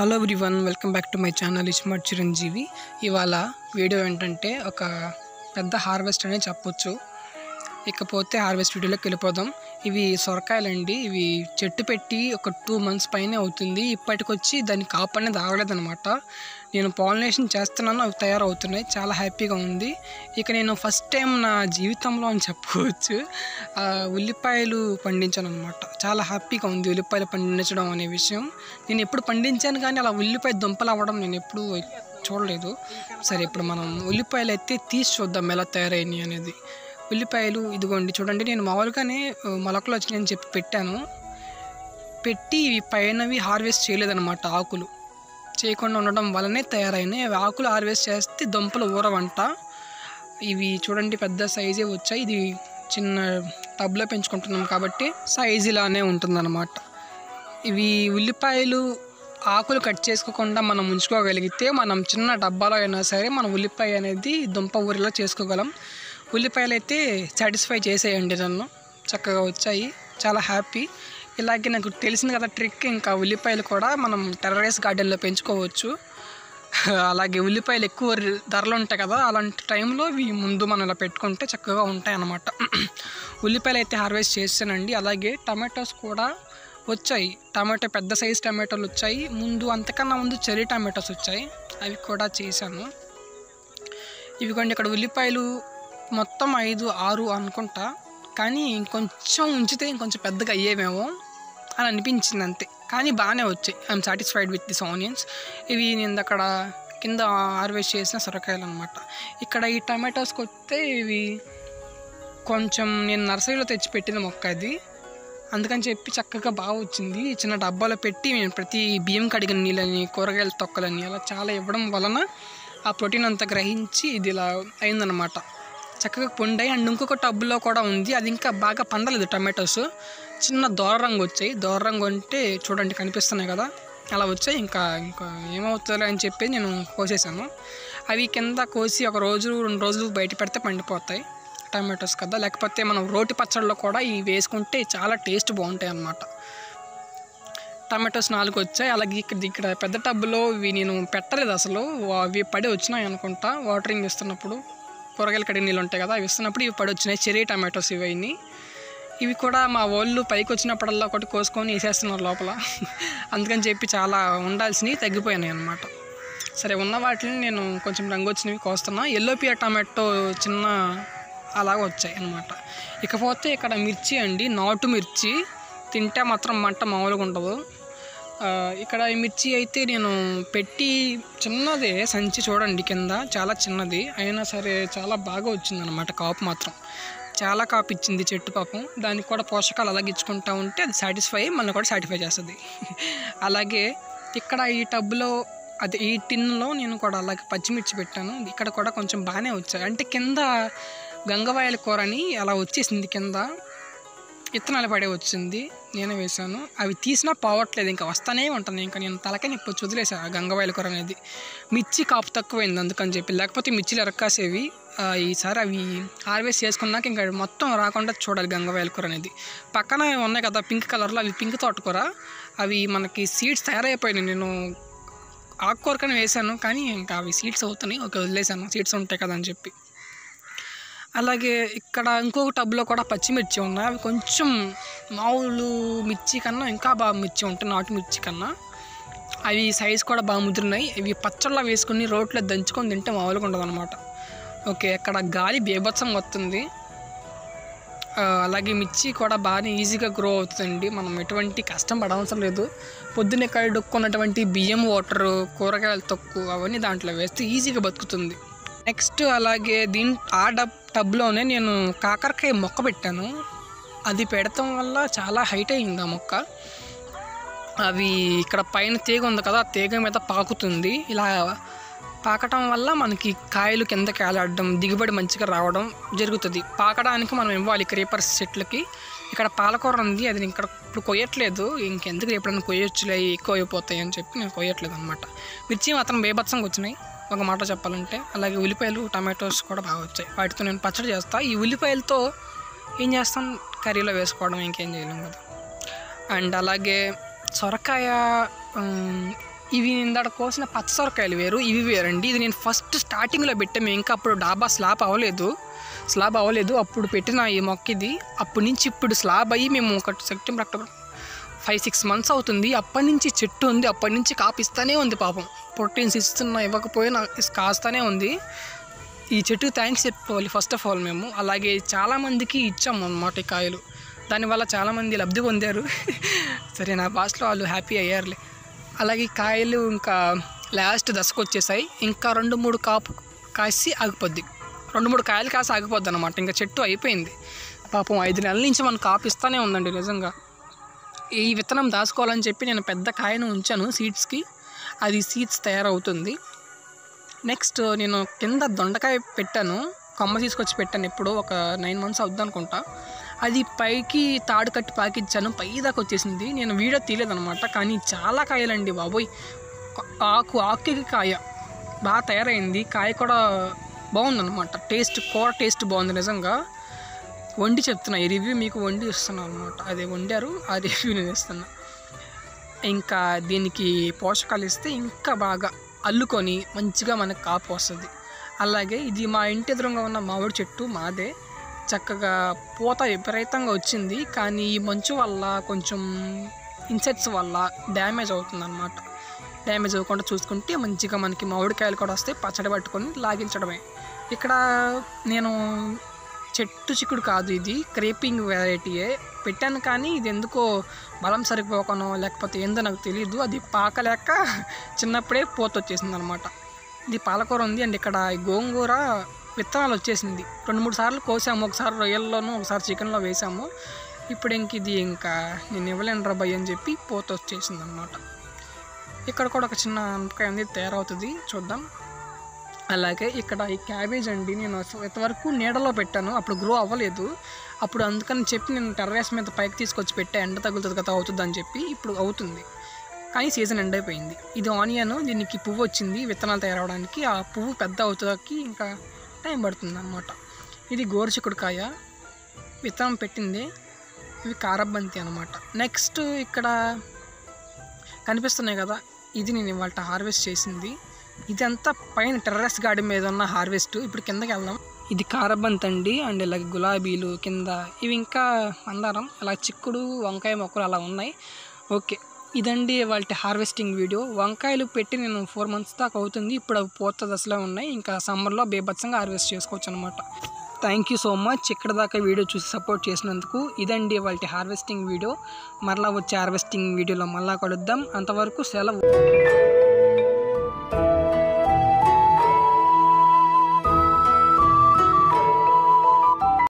Hello everyone, welcome back to my channel iSmart Chiranjeevi. ఇవాళ video ఏంటంటే ఒక పెద్ద హార్వెస్ట్ అనే చెప్పొచ్చు. ఇకపోతే హార్వెస్ట్ వీడియోలోకి వెళ్ళిపోదాం. ఇవి సొరకాయలండి. ఇవి చెట్టు పెట్టి ఒక 2 months పైనే అవుతుంది. ఇప్పటికొచ్చి దాని కాపు అనేది ఆగలేదనమాట. నేను పాలినేషన్ చేస్తున్నాను, అవి తయారవుతున్నాయి. చాలా హ్యాపీగా ఉంది. ఇక నేను ఫస్ట్ టైం నా జీవితంలో అని చెప్పుకోవచ్చు ఉల్లిపాయలు పండించాను అనమాట. చాలా హ్యాపీగా ఉంది ఉల్లిపాయలు పండించడం అనే విషయం. నేను ఎప్పుడు పండించాను కానీ అలా ఉల్లిపాయ దుంపలు అవ్వడం నేను ఎప్పుడు చూడలేదు. సరే, ఇప్పుడు మనం ఉల్లిపాయలు అయితే తీసి చూద్దాం ఎలా తయారైనాయి అనేది. ఉల్లిపాయలు ఇదిగోండి చూడండి. నేను మామూలుగానే మొలకలు వచ్చినాయని చెప్పి పెట్టాను. పెట్టి ఇవి పైనవి హార్వెస్ట్ చేయలేదన్నమాట. ఆకులు చేయకుండా ఉండడం వల్లనే తయారైనాయి. అవి ఆకులు హార్వెస్ట్ చేస్తే దుంపలు ఊరవంట. ఇవి చూడండి పెద్ద సైజే వచ్చాయి. ఇది చిన్న టబ్లో పెంచుకుంటున్నాం కాబట్టి సైజు ఇలానే ఉంటుందన్నమాట. ఇవి ఉల్లిపాయలు ఆకులు కట్ చేసుకోకుండా మనం ఉంచుకోగలిగితే మనం చిన్న డబ్బాలో అయినా సరే మనం ఉల్లిపాయ అనేది దుంప ఊరిలో చేసుకోగలం. ఉల్లిపాయలు అయితే సాటిస్ఫై చేసేయండి నన్ను. చక్కగా వచ్చాయి, చాలా హ్యాపీ. ఇలాగే నాకు తెలిసింది కదా ట్రిక్. ఇంకా ఉల్లిపాయలు కూడా మనం టెర్రస్ గార్డెన్లో పెంచుకోవచ్చు. అలాగే ఉల్లిపాయలు ఎక్కువ ధరలు ఉంటాయి కదా, అలాంటి టైంలో ఇవి ముందు మనం ఇలా పెట్టుకుంటే చక్కగా ఉంటాయి అన్నమాట. ఉల్లిపాయలు అయితే హార్వెస్ట్ చేస్తానండి. అలాగే టమాటోస్ కూడా వచ్చాయి. టమాటో పెద్ద సైజు టమాటోలు వచ్చాయి. అంతకన్నా ముందు చెర్రీ టమాటోస్ వచ్చాయి, అవి కూడా చేశాను. ఇవి కొన్ని ఇక్కడ ఉల్లిపాయలు మొత్తం 5, 6 అనుకుంటా. కానీ ఇంకొంచెం ఉంచితే ఇంకొంచెం పెద్దగా అయ్యేమేమో అని అనిపించింది అంతే. కానీ బాగానే వచ్చాయి. I'm satisfied with this onions. ఇవి నేను అక్కడ కింద హార్వెస్ట్ చేసిన సొరకాయలు అనమాట. ఇక్కడ ఈ టమాటోస్కి వస్తే ఇవి కొంచెం నేను నర్సరీలో తెచ్చిపెట్టిన మొక్క అది. అందుకని చెప్పి చక్కగా బాగా వచ్చింది. చిన్న డబ్బాలో పెట్టి నేను ప్రతి బియ్యం కడిగిన నీళ్ళని, కూరగాయల తొక్కలని అలా చాలా ఇవ్వడం వలన ఆ ప్రోటీన్ అంతా గ్రహించి ఇది ఇలా అయిందనమాట. చక్కగా పొండాయి. అండ్ ఇంకొక టబ్లో కూడా ఉంది, అది ఇంకా బాగా పండలేదు. టమాటోస్ చిన్న దోర రంగు వచ్చాయి. దోర రంగు అంటే చూడండి కనిపిస్తున్నాయి కదా, అలా వచ్చాయి. ఇంకా ఏమవుతుందో అని చెప్పి నేను కోసేసాను. అవి కింద కోసి 1 రోజు 2 రోజులు బయట పెడితే పండిపోతాయి టమాటోస్ కదా. లేకపోతే మనం రోటి పచ్చళ్ళలో కూడా ఇవి వేసుకుంటే చాలా టేస్ట్ బాగుంటాయి అన్నమాట. టమాటోస్ 4 వచ్చాయి. అలాగే ఇక్కడ పెద్ద టబ్లో ఇవి నేను పెట్టలేదు అసలు. అవి పడి వచ్చినాయి అనుకుంటా. వాటరింగ్ ఇస్తున్నప్పుడు కూరగాయలు కడిగిన నీళ్ళు ఉంటాయి కదా, అవి ఇస్తున్నప్పుడు ఇవి పడి వచ్చినాయి. చెర్రీ టమాటోస్ ఇవన్నీ. ఇవి కూడా మా వాళ్ళు పైకి వచ్చినప్పుడల్లా ఒకటి కోసుకొని వేసేస్తున్నారు లోపల. అందుకని చెప్పి చాలా ఉండాల్సినవి తగ్గిపోయినాయి అన్నమాట. సరే, ఉన్న వాటిని నేను కొంచెం రంగు వచ్చినవి కోస్తున్నా. ఎల్లో పియర్ టమాటో చిన్న అలాగ వచ్చాయి అన్నమాట. ఇకపోతే ఇక్కడ మిర్చి అండి, నాటు మిర్చి. తింటే మాత్రం మంట మామూలుగా ఉండదు. ఇక్కడ ఈ మిర్చి అయితే నేను పెట్టి చిన్నదే సంచి చూడండి కింద, చాలా చిన్నది అయినా సరే చాలా బాగా వచ్చిందనమాట. కాపు మాత్రం చాలా కాపు ఇచ్చింది చెట్టు పాపం. దానికి కూడా పోషకాలు అలాగే ఇచ్చుకుంటూ ఉంటే అది సాటిస్ఫై మనల్ని కూడా సాటిస్ఫై చేస్తుంది. అలాగే ఇక్కడ ఈ టబ్లో ఈ టిన్లో నేను కూడా అలాగే పచ్చిమిర్చి పెట్టాను. ఇక్కడ కూడా కొంచెం బాగానే వచ్చాయి. అంటే కింద గంగవాయల కూర అని అలా వచ్చేసింది, కింద విత్తనాలు పడే వచ్చింది. నేనే వేశాను. అవి తీసినా పోవట్లేదు, ఇంకా వస్తానే ఉంటాను. ఇంకా నేను తలకే నొప్పి వదిలేసాను ఆ గంగవాయల కూర అనేది. మిర్చి కాపు తక్కువైంది అందుకని చెప్పి, లేకపోతే మిర్చిలు ఎరక్కాసేవి. ఈసారి అవి హార్వెస్ట్ చేసుకున్నాక ఇంకా మొత్తం రాకుండా చూడాలి గంగవాయల కూర అనేది. పక్కన ఉన్నాయి కదా పింక్ కలర్లో, అవి పింక్ తోటకూర. అవి మనకి సీడ్స్ తయారైపోయినాయి. నేను ఆకుకూరకని వేశాను కానీ ఇంకా అవి సీడ్స్ అవుతున్నాయి. వదిలేసాను, సీడ్స్ ఉంటాయి కదా అని చెప్పి. అలాగే ఇక్కడ ఇంకొక టబ్లో కూడా పచ్చిమిర్చి ఉన్నాయి. అవి కొంచెం మామూలు మిర్చి కన్నా ఇంకా బాగా మిర్చి ఉంటాయి, నాటు మిర్చి కన్నా. అవి సైజు కూడా బాగా ముదిరినాయి. ఇవి పచ్చళ్ళలో వేసుకుని రోట్లో దంచుకొని తింటే మామూలుగా ఉండదు అనమాట. ఓకే, అక్కడ గాలి బీభత్సంగా వస్తుంది. అలాగే మిర్చి కూడా బాగానే ఈజీగా గ్రో అవుతుందండి. మనం ఎటువంటి కష్టం పడవసరం లేదు. పొద్దున్నే కడుక్కున్నటువంటి బియ్యం వాటరు, కూరగాయల తొక్కు అవన్నీ దాంట్లో వేస్తే ఈజీగా బతుకుతుంది. నెక్స్ట్ అలాగే ఆ టబ్లోనే నేను కాకరకాయ మొక్క పెట్టాను. అది పెడతాం వల్ల చాలా హైట్ అయింది ఆ మొక్క. అవి ఇక్కడ పైన తీగ ఉంది కదా, ఆ తీగ మీద పాకుతుంది. ఇలా పాకటం వల్ల మనకి కాయలు కిందకి ఆలాడడం, దిగుబడి మంచిగా రావడం జరుగుతుంది. పాకడానికి మనం ఇవ్వాలి క్రీపర్స్ చెట్లకి. ఇక్కడ పాలకూర ఉంది, అది ఇక్కడ ఇప్పుడు కొయ్యట్లేదు. ఇంకెందుకు ఎప్పుడైనా కొయ్యొచ్చులే, ఎక్కువ అయిపోతాయి అని చెప్పి నేను కొయ్యట్లేదు అనమాట. మిర్చి మాత్రం బేభత్సంగా వచ్చినాయి ఒక మాట చెప్పాలంటే. అలాగే ఉల్లిపాయలు, టమాటోస్ కూడా బాగా వచ్చాయి. వాటితో నేను పచ్చడి చేస్తాను. ఈ ఉల్లిపాయలతో ఏం చేస్తాను, కర్రీలో వేసుకోవడం, ఇంకేం చేయలేం కదా. అండ్ అలాగే సొరకాయ ఇవి ఇందాక కోసిన పచ్చ సొరకాయలు వేరు, ఇవి వేరండి. ఇది నేను ఫస్ట్ స్టార్టింగ్లో పెట్టాము, ఇంకా అప్పుడు డాబా స్లాబ్ అవ్వలేదు. అప్పుడు పెట్టిన ఈ మొక్క ఇది. అప్పటి నుంచి ఇప్పుడు స్లాబ్ అయ్యి మేము ఒక సెప్టెంబర్, అక్టోబర్ 5-6 మంత్స్ అవుతుంది. అప్పటి నుంచి చెట్టు ఉంది, అప్పటి నుంచి కాపిస్తూనే ఉంది. పాపం ప్రోటీన్స్ ఇవ్వకపోయినా కాస్తూనే ఉంది. ఈ చెట్టుకి థ్యాంక్స్ చెప్పుకోవాలి ఫస్ట్ ఆఫ్ ఆల్ మేము. అలాగే చాలామందికి ఇచ్చాము అన్నమాట ఈ కాయలు. దానివల్ల చాలామంది లబ్ధి పొందారు. సరే, నా భాషలో వాళ్ళు హ్యాపీ అయ్యారులే. అలాగే కాయలు ఇంకా లాస్ట్ దశకు వచ్చేసాయి. ఇంకా 2-3 కాసి ఆగిపోద్ది. 2-3 కాయలు కాసి ఆగిపోద్ది అనమాట. ఇంకా చెట్టు అయిపోయింది. పాపం 5 నెలల నుంచి మనకు కాపిస్తూనే ఉందండి. నిజంగా ఈ విత్తనం దాచుకోవాలని చెప్పి నేను పెద్ద కాయను ఉంచాను సీడ్స్కి. అది సీడ్స్ తయారవుతుంది. నెక్స్ట్ నేను కింద దొండకాయ పెట్టాను, కొమ్మ తీసుకొచ్చి పెట్టాను. ఎప్పుడు ఒక 9 మంత్స్ అవుద్ది అనుకుంటా. అది పైకి తాడు కట్టి పాకిచ్చాను, పై దాకా వచ్చేసింది. నేను వీడియో తీయలేదనమాట, కానీ చాలా కాయలండి బాబోయ్. ఆకుకి కాయ బాగా తయారైంది. కాయ కూడా బాగుందన్నమాట. కూర టేస్ట్ బాగుంది నిజంగా. వండి చెప్తున్నా, ఈ రివ్యూ మీకు వండి ఇస్తున్నాను అనమాట. అదే వండారు, ఆ రివ్యూ నేను ఇస్తున్నా. ఇంకా దీనికి పోషకాలు ఇస్తే ఇంకా బాగా అల్లుకొని మంచిగా మనకు కాపు వస్తుంది. అలాగే ఇది మా ఇంటి ఎదురుగా ఉన్న మామిడి చెట్టు మాదే. చక్కగా పూత విపరీతంగా వచ్చింది, కానీ ఈ మంచు వల్ల కొంచెం ఇన్సెక్ట్స్ వల్ల డ్యామేజ్ అవుతుంది అన్నమాట. డ్యామేజ్ అవ్వకుండా చూసుకుంటే మంచిగా మనకి మామిడికాయలు కూడా వస్తాయి. పచ్చడి పట్టుకొని లాగించడమే. ఇక్కడ నేను చెట్టు చిక్కుడు కాదు, ఇది క్రేపింగ్ వెరైటీయే పెట్టాను. కానీ ఇది ఎందుకో బలం సరిపోకనో లేకపోతే ఏందో నాకు తెలియదు. అది పాకలేక చిన్నప్పుడే పూత వచ్చేసింది అనమాట. ఇది పాలకూర ఉంది. అండ్ ఇక్కడ గోంగూర విత్తనాలు వచ్చేసింది. 2-3 సార్లు కోసాము. ఒకసారి రొయ్యల్లోనూ, ఒకసారి చికెన్లో వేసాము. ఇప్పుడు ఇది ఇంకా నేను ఇవ్వలేను రాబాయ్ అని చెప్పి పూత వచ్చేసింది అనమాట. ఇక్కడ కూడా ఒక చిన్న అంపకాయ ఉంది, తయారవుతుంది, చూద్దాం. అలాగే ఇక్కడ ఈ క్యాబేజ్ అండి, నేను ఇంతవరకు నీడలో పెట్టాను, అప్పుడు గ్రో అవ్వలేదు. అప్పుడు అందుకని చెప్పి నేను టెర్రస్ మీద పైకి తీసుకొచ్చి పెట్టా, ఎండ తగులుతుంది కదా అవుతుంది అని చెప్పి. ఇప్పుడు అవుతుంది, కానీ సీజన్ ఎండ్ అయిపోయింది. ఇది ఆనియన్, దీనికి పువ్వు వచ్చింది విత్తనాలు తయారవడానికి. ఆ పువ్వు పెద్ద అవుతుందానికి ఇంకా టైం పడుతుంది అన్నమాట. ఇది గోరుచిక్కుడుకాయ విత్తనం పెట్టింది. ఇవి కారబంతి అనమాట. నెక్స్ట్ ఇక్కడ కనిపిస్తున్నాయి కదా, ఇది నేను ఇవాళ హార్వెస్ట్ చేసింది. ఇదంతా పైన టెర్రస్ గార్డెన్ మీద ఉన్న హార్వెస్ట్. ఇప్పుడు కిందకి వెళ్దాం. ఇది కారబంతి అండి. అండ్ ఇలాగ గులాబీలు కింద, ఇవి ఇంకా మందారం, అలా చిక్కుడు వంకాయ మొక్కలు అలా ఉన్నాయి. ఓకే, ఇదండి వాళ్ళ హార్వెస్టింగ్ వీడియో. వంకాయలు పెట్టి నేను 4 మంత్స్ దాకా అవుతుంది. ఇప్పుడు అవి పూత దశలో ఉన్నాయి. ఇంకా సమ్మర్లో బేబత్సంగా హార్వెస్ట్ చేసుకోవచ్చు అనమాట. థ్యాంక్ యూ సో మచ్ ఇక్కడ దాకా వీడియో చూసి సపోర్ట్ చేసినందుకు. ఇదండి వాళ్ళ హార్వెస్టింగ్ వీడియో. మరలా వచ్చే హార్వెస్టింగ్ వీడియోలో మళ్ళా కలుద్దాం. అంతవరకు సెలవు.